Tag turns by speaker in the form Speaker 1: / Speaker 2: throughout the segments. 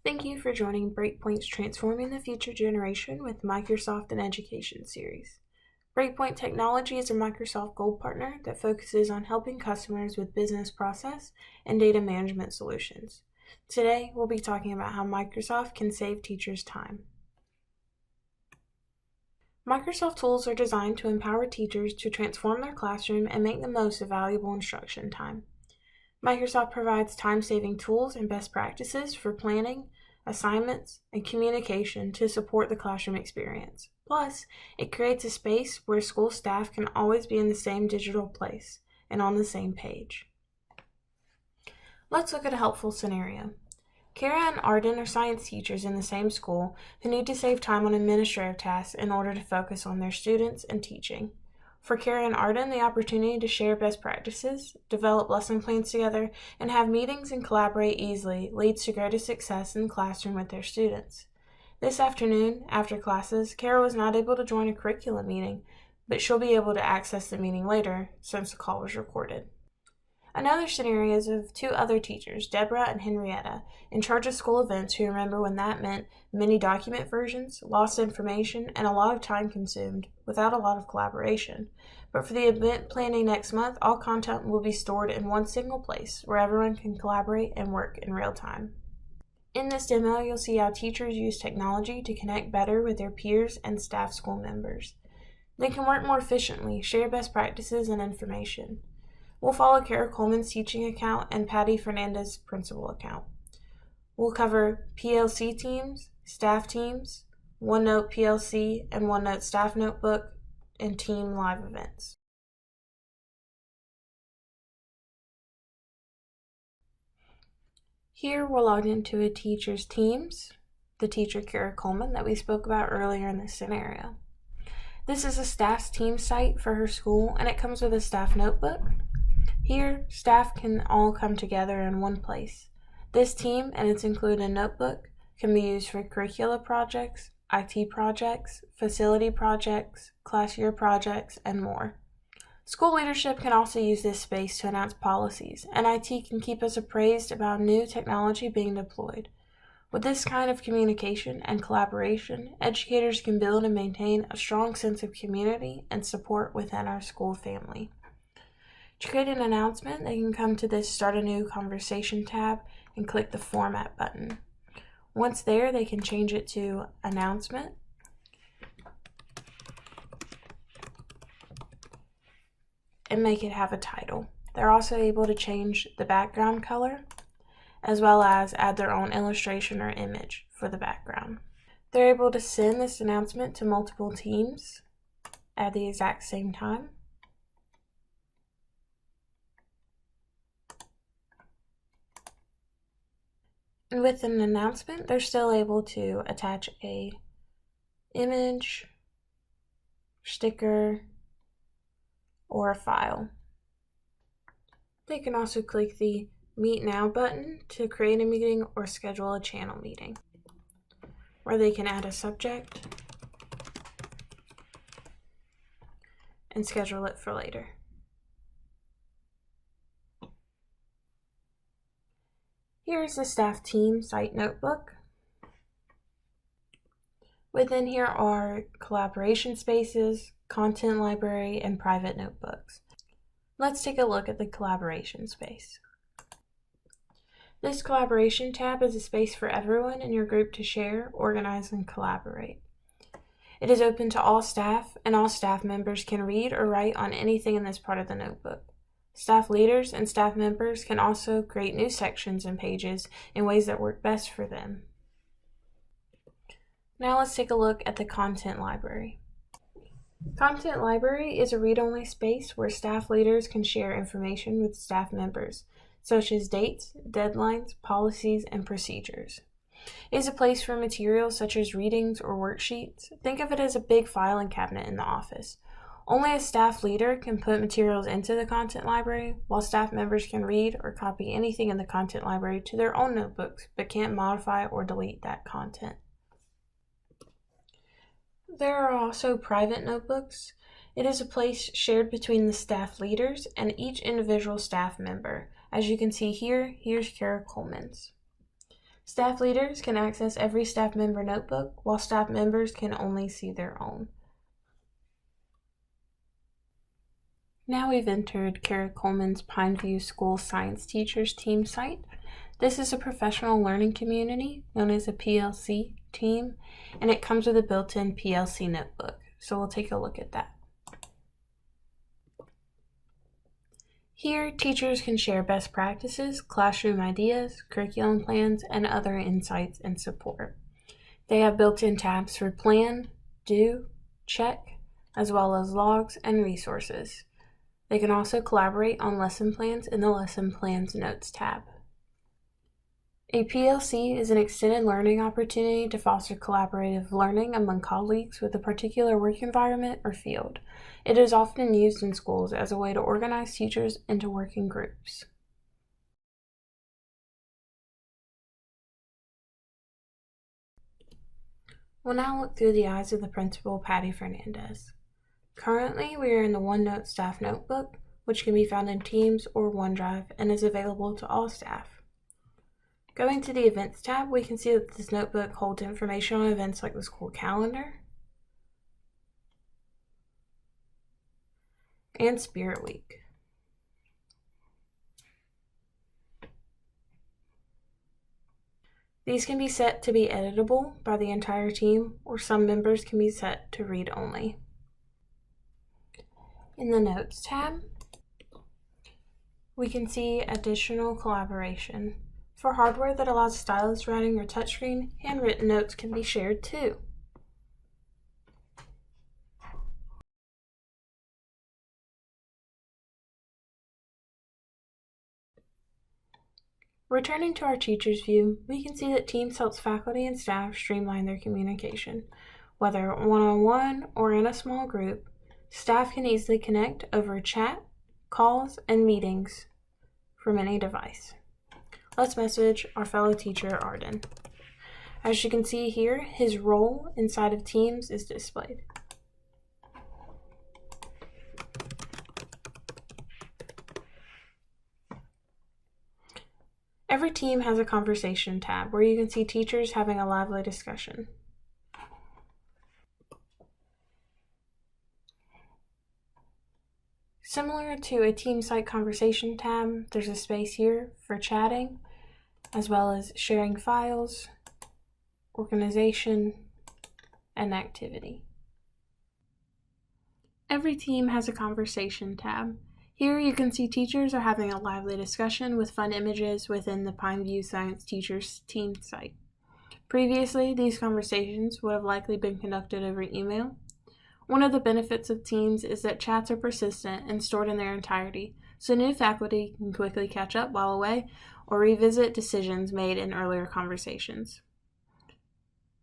Speaker 1: Thank you for joining Breakpoint's Transforming the Future Generation with Microsoft in Education series. Breakpoint Technology is a Microsoft Gold partner that focuses on helping customers with business process and data management solutions. Today, we'll be talking about how Microsoft can save teachers time. Microsoft tools are designed to empower teachers to transform their classroom and make the most of valuable instruction time. Microsoft provides time-saving tools and best practices for planning, assignments, and communication to support the classroom experience. Plus, it creates a space where school staff can always be in the same digital place and on the same page. Let's look at a helpful scenario. Kara and Arden are science teachers in the same school who need to save time on administrative tasks in order to focus on their students and teaching. For Kara and Arden, the opportunity to share best practices, develop lesson plans together, and have meetings and collaborate easily leads to greater success in the classroom with their students. This afternoon, after classes, Kara was not able to join a curriculum meeting, but she'll be able to access the meeting later since the call was recorded. Another scenario is of two other teachers, Deborah and Henrietta, in charge of school events who remember when that meant many document versions, lost information, and a lot of time consumed without a lot of collaboration. But for the event planning next month, all content will be stored in one single place where everyone can collaborate and work in real time. In this demo, you'll see how teachers use technology to connect better with their peers and staff school members. They can work more efficiently, share best practices and information. We'll follow Kara Coleman's teaching account and Patty Fernandez's principal account. We'll cover PLC teams, staff teams, OneNote PLC, and OneNote staff notebook, and team live events. Here we're logged into a teacher's teams, the teacher Kara Coleman that we spoke about earlier in this scenario. This is a staff's team site for her school, and it comes with a staff notebook. Here, staff can all come together in one place. This team and its included notebook can be used for curricula projects, IT projects, facility projects, class year projects, and more. School leadership can also use this space to announce policies, and IT can keep us appraised about new technology being deployed. With this kind of communication and collaboration, educators can build and maintain a strong sense of community and support within our school family. To create an announcement, they can come to this Start a New Conversation tab and click the Format button. Once there, they can change it to Announcement and make it have a title. They're also able to change the background color as well as add their own illustration or image for the background. They're able to send this announcement to multiple teams at the exact same time. And with an announcement, they're still able to attach a image, sticker, or a file. They can also click the Meet Now button to create a meeting or schedule a channel meeting, where they can add a subject and schedule it for later. Here's the staff team site notebook. Within here are collaboration spaces, content library, and private notebooks. Let's take a look at the collaboration space. This collaboration tab is a space for everyone in your group to share, organize, and collaborate. It is open to all staff, and all staff members can read or write on anything in this part of the notebook. Staff leaders and staff members can also create new sections and pages in ways that work best for them. Now let's take a look at the content library. Content library is a read-only space where staff leaders can share information with staff members, such as dates, deadlines, policies, and procedures. It is a place for materials such as readings or worksheets. Think of it as a big filing cabinet in the office. Only a staff leader can put materials into the content library, while staff members can read or copy anything in the content library to their own notebooks, but can't modify or delete that content. There are also private notebooks. It is a place shared between the staff leaders and each individual staff member. As you can see here, here's Kara Coleman's. Staff leaders can access every staff member notebook, while staff members can only see their own. Now we've entered Kara Coleman's Pineview School Science Teachers Team site. This is a professional learning community known as a PLC team, and it comes with a built-in PLC notebook. So we'll take a look at that. Here, teachers can share best practices, classroom ideas, curriculum plans, and other insights and support. They have built-in tabs for plan, do, check, as well as logs and resources. They can also collaborate on lesson plans in the Lesson Plans Notes tab. A PLC is an extended learning opportunity to foster collaborative learning among colleagues with a particular work environment or field. It is often used in schools as a way to organize teachers into working groups. We'll now look through the eyes of the principal, Patty Fernandez. Currently, we are in the OneNote staff notebook, which can be found in Teams or OneDrive and is available to all staff. Going to the Events tab, we can see that this notebook holds information on events like the school calendar and Spirit Week. These can be set to be editable by the entire team, or some members can be set to read only. In the Notes tab, we can see additional collaboration. For hardware that allows stylus writing or touchscreen, handwritten notes can be shared too. Returning to our Teachers view, we can see that Teams helps faculty and staff streamline their communication. Whether one-on-one or in a small group, staff can easily connect over chat, calls, and meetings from any device. Let's message our fellow teacher, Arden. As you can see here, his role inside of Teams is displayed. Every team has a conversation tab where you can see teachers having a lively discussion. Similar to a team site conversation tab, there's a space here for chatting, as well as sharing files, organization, and activity. Every team has a conversation tab. Here you can see teachers are having a lively discussion with fun images within the Pineview Science Teachers Team site. Previously, these conversations would have likely been conducted over email. One of the benefits of Teams is that chats are persistent and stored in their entirety, so new faculty can quickly catch up while away or revisit decisions made in earlier conversations.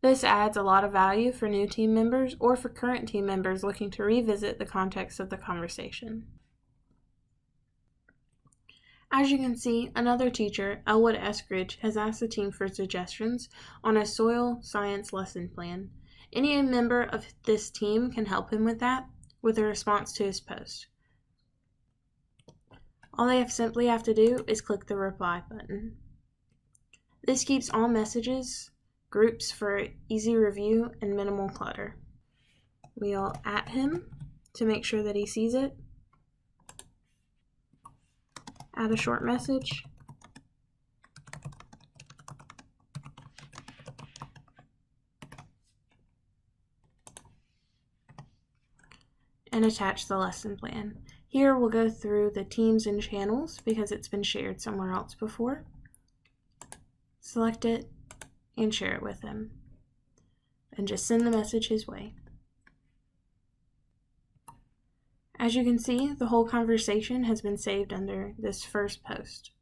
Speaker 1: This adds a lot of value for new team members or for current team members looking to revisit the context of the conversation. As you can see, another teacher, Elwood Eskridge, has asked the team for suggestions on a soil science lesson plan. Any member of this team can help him with that with a response to his post. All they simply have to do is click the reply button. This keeps all messages groups for easy review and minimal clutter. We'll @ him to make sure that he sees it. Add a short message. And attach the lesson plan. Here we'll go through the teams and channels because it's been shared somewhere else before. Select it and share it with him. And just send the message his way. As you can see, the whole conversation has been saved under this first post.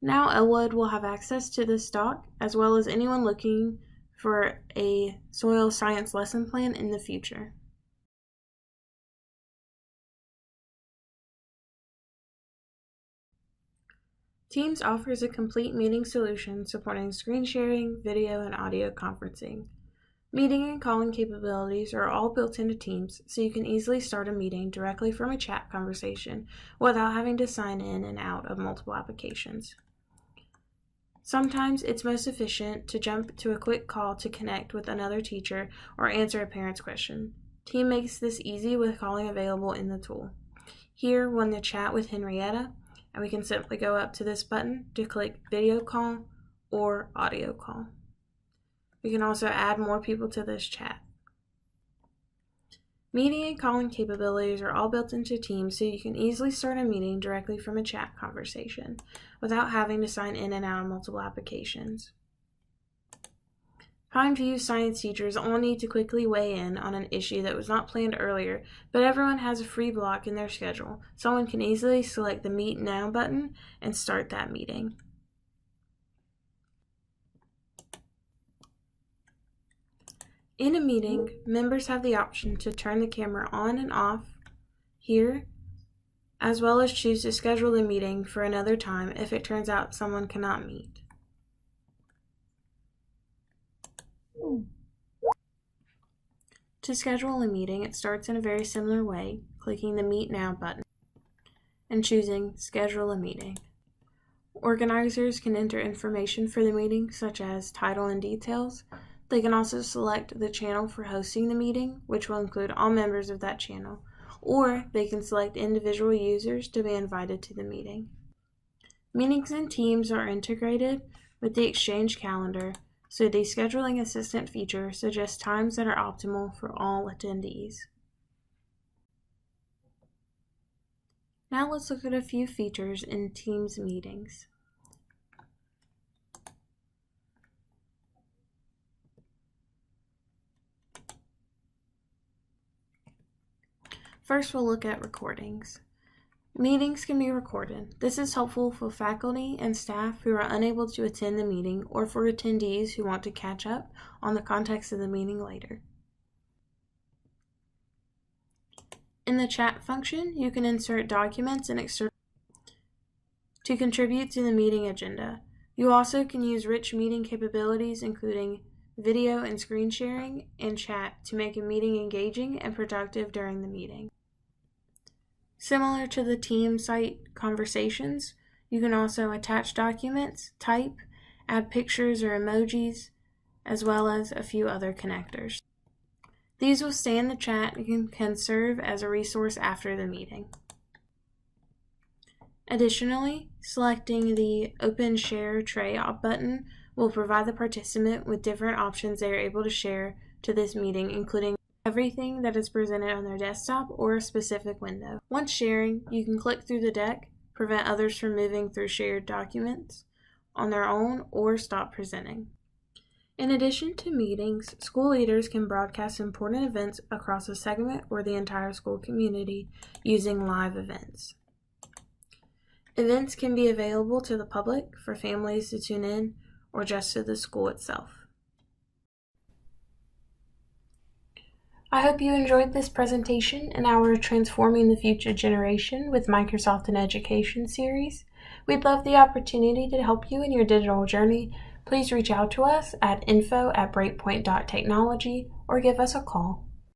Speaker 1: Now Elwood will have access to this doc, as well as anyone looking for a soil science lesson plan in the future. Teams offers a complete meeting solution supporting screen sharing, video, and audio conferencing. Meeting and calling capabilities are all built into Teams, so you can easily start a meeting directly from a chat conversation without having to sign in and out of multiple applications. Sometimes it's most efficient to jump to a quick call to connect with another teacher or answer a parent's question. Team makes this easy with calling available in the tool. Here, we're in the chat with Henrietta, and we can simply go up to this button to click video call or audio call. We can also add more people to this chat. Meeting and calling capabilities are all built into Teams, so you can easily start a meeting directly from a chat conversation without having to sign in and out of multiple applications. Time to use science teachers all need to quickly weigh in on an issue that was not planned earlier, but everyone has a free block in their schedule. Someone can easily select the Meet Now button and start that meeting. In a meeting, members have the option to turn the camera on and off here, as well as choose to schedule the meeting for another time if it turns out someone cannot meet. To schedule a meeting, it starts in a very similar way, clicking the Meet Now button and choosing Schedule a Meeting. Organizers can enter information for the meeting, such as title and details. They can also select the channel for hosting the meeting, which will include all members of that channel, or they can select individual users to be invited to the meeting. Meetings and Teams are integrated with the Exchange calendar, so the scheduling assistant feature suggests times that are optimal for all attendees. Now let's look at a few features in Teams meetings. First, we'll look at recordings. Meetings can be recorded. This is helpful for faculty and staff who are unable to attend the meeting or for attendees who want to catch up on the context of the meeting later. In the chat function, you can insert documents and excerpts to contribute to the meeting agenda. You also can use rich meeting capabilities, including video and screen sharing and chat, to make a meeting engaging and productive during the meeting. Similar to the team site conversations, you can also attach documents, type, add pictures or emojis, as well as a few other connectors. These will stay in the chat and can serve as a resource after the meeting. Additionally, selecting the Open Share Tray button will provide the participant with different options they are able to share to this meeting, including everything that is presented on their desktop or a specific window. Once sharing, you can click through the deck, prevent others from moving through shared documents on their own, or stop presenting. In addition to meetings, school leaders can broadcast important events across a segment or the entire school community using live events. Events can be available to the public for families to tune in or just to the school itself. I hope you enjoyed this presentation in our Transforming the Future Generation with Microsoft in Education series. We'd love the opportunity to help you in your digital journey. Please reach out to us at info@breakpoint.technology or give us a call.